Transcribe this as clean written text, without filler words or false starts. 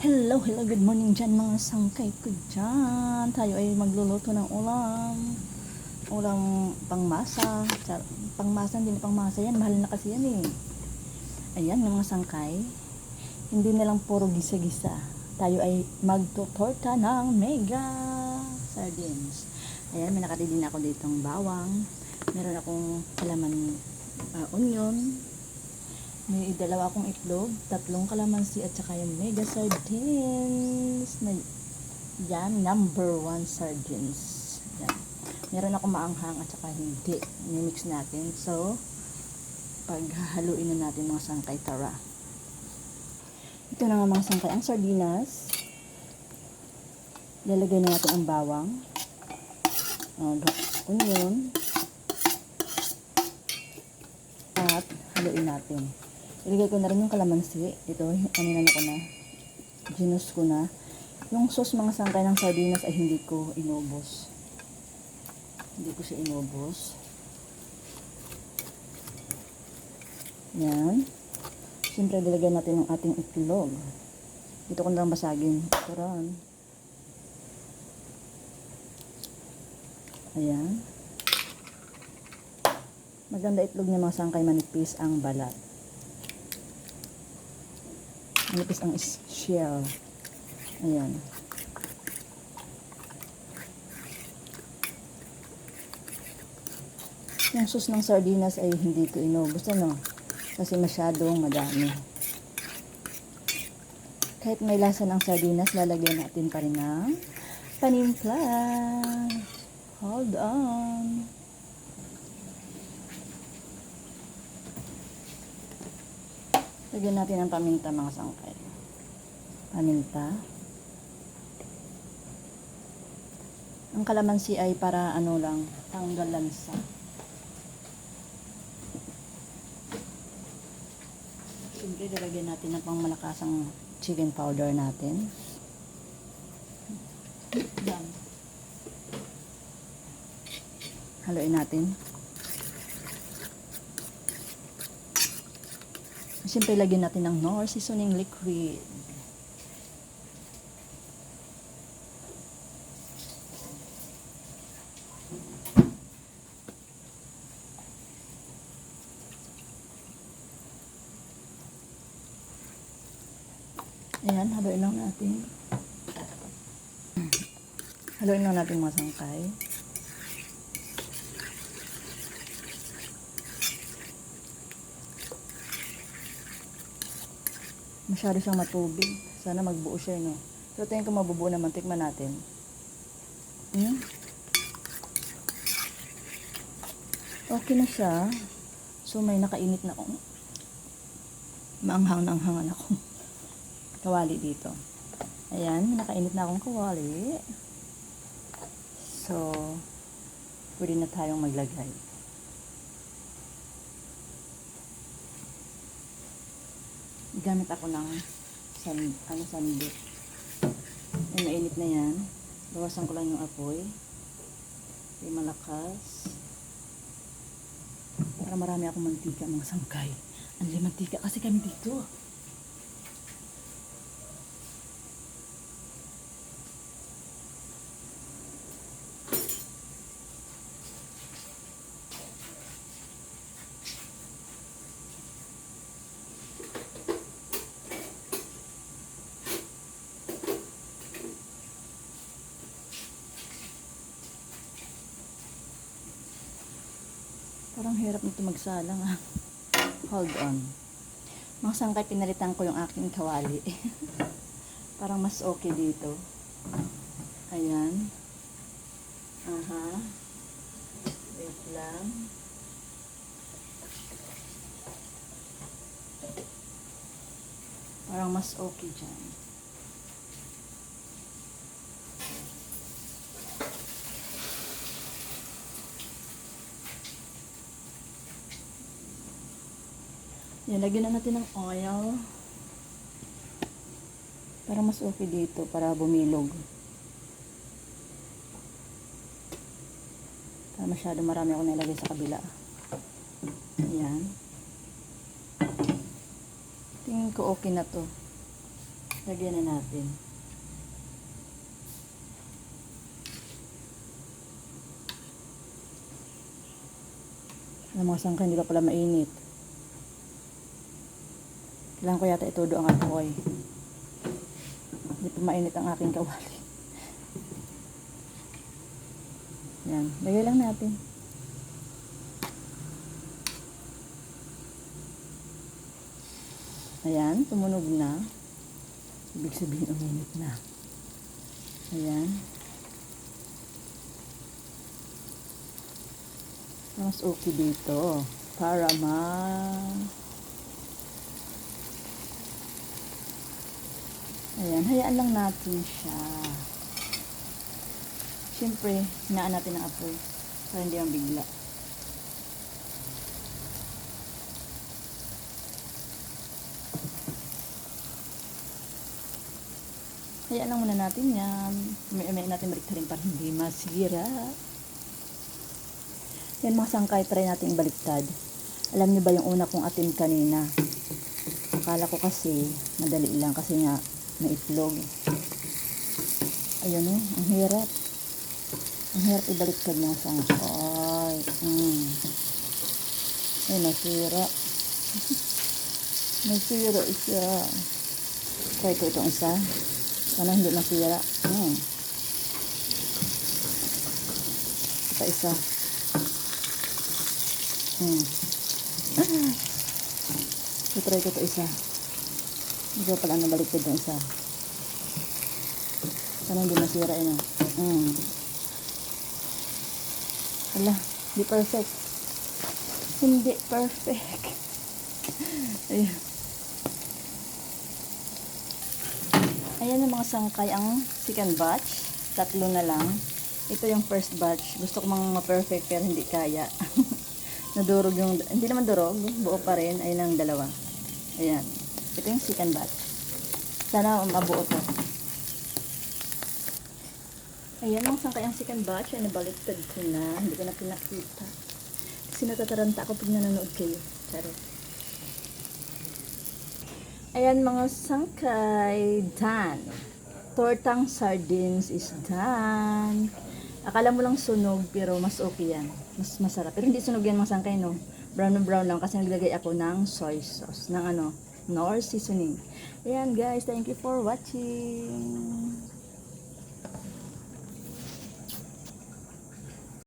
Hello, hello, good morning dyan mga sangkay ko dyan. Tayo ay magluluto ng ulam. Ulam pangmasa. Pangmasa, hindi na pangmasa yan. Mahal na kasi yan eh. Ayan mga sangkay. Hindi na lang puro gisa-gisa. Tayo ay magtutorta ng mega sardines. Ayan, may nakatili na ako ditong bawang. Meron akong kalaman onion. May dalawa akong itlog, 3 kalamansi at saka yung mega sardines na yan, number 1 sardines. Yan. Meron akong maanghang at saka hindi. I-mix natin. So, paghahaluin na natin mga sangkay, tara. Ito na nga mga sangkay, ang sardinas. Lalagay na natin ang bawang. Onion. At haluin natin. Ilagay ko na rin yung kalamansi. Ito, ko na. Ginus ko na. Yung sauce mga sangkay ng sardinas ay hindi ko inubos. Hindi ko siya inubos. Yan. Siyempre, dilagyan natin yung ating itlog. Dito ko na lang basagin. Turan. Ayan. Maganda itlog niya mga sangkay, manipis ang balat. Manipis ang shell. Ayan. Yung sauce ng sardinas ay hindi ko inubos, ano? Kasi masyadong madami. Kahit may lasa ng sardinas, lalagyan natin pa rin ng panimpla. Hold on. Lagyan natin ng paminta mga sangkay. Paminta. Ang kalamansi ay para ano lang, tanggal lansa. Siyempre, lalagyan natin ng pangmalakasang chicken powder natin. Yan. Haluin natin. Siyempre, lagyan natin ng Knorr seasoning liquid. Ayan, haluin lang natin. Haluin lang natin mga sangkay. Masyado siyang matubig. Sana magbuo siya, no? Pero tingin ko mabubuo naman. Tikman natin. Okay na siya. So, may nakainit na akong maanghang na anghangan akong kawali dito. Ayan, nakainit na akong kawali. So, pwede na tayong maglagay. Gamit ako ng sandok. Ay, mainit na yan. Bawasan ko lang yung apoy. Ay, malakas. Para marami akong mantika mga sangkay. Ang mantika kasi kami dito. Parang hirap nito magsalang ah. Hold on. Mga sangkay, pinalitan ko yung aking kawali. Parang mas okay dito. Ayan. Aha. Wait lang. Parang mas okay dyan. Yan, lagyan na natin ng oil. Para mas okay dito, para bumilog. Para masyado marami ako nilagay sa kabila. Ayan. Tingin ko okay na to. Lagyan na natin. Ang mga sangkay, hindi pa pala mainit. Kailangan ko yata itudo ang apoy. Hindi pa mainit ang aking kawali. Yan, lagay lang natin. Ayan, tumunog na. Ibig sabihin, uminit na. Ayan. Mas okay dito. Para Ayan, hayaan lang natin siya. Siyempre, hinaan natin ang apoy para hindi ang bigla. Hayaan lang muna natin yan. May natin baliktarin para hindi masira. Yan mga sangkay, try natin baliktad. Alam niyo ba yung una kong atin kanina? Akala ko kasi, madali lang kasi nga may itlog. Ayun ang hirap. Ang hirap ibaliktad ng sangkay. Ay, nasira. Nasira isa. Try ko itong isa. Sana hindi masira. Ito isa. Try ko ito isa. Hindi ko pala nabaliktad yung isa. Sana hindi masira yun. Hala, hindi perfect. Hindi perfect. Ayan. Ayan ang mga sangkay, ang second batch. 3 na lang. Ito yung first batch. Gusto ko mang ma-perfect pero hindi kaya. Nadurog yung, hindi naman durog, buo pa rin. Ayun ang dalawa. Ayan. Ito yung second batch. Sana mabuo to. Ayan ang sangkay, ang second batch. Ay, nabaliktad ko na. Hindi ko na pinakita. Kasi natataranta ako pag nanonood kayo. Charot. Ayan mga sangkay, done. Tortang sardines is done. Akala mo lang sunog, pero mas okay yan. Mas masarap. Pero hindi sunog yan mga sangkay, no? Brown na brown lang kasi naglagay ako ng soy sauce. Ng Knorr seasoning. Ayan guys, thank you for watching.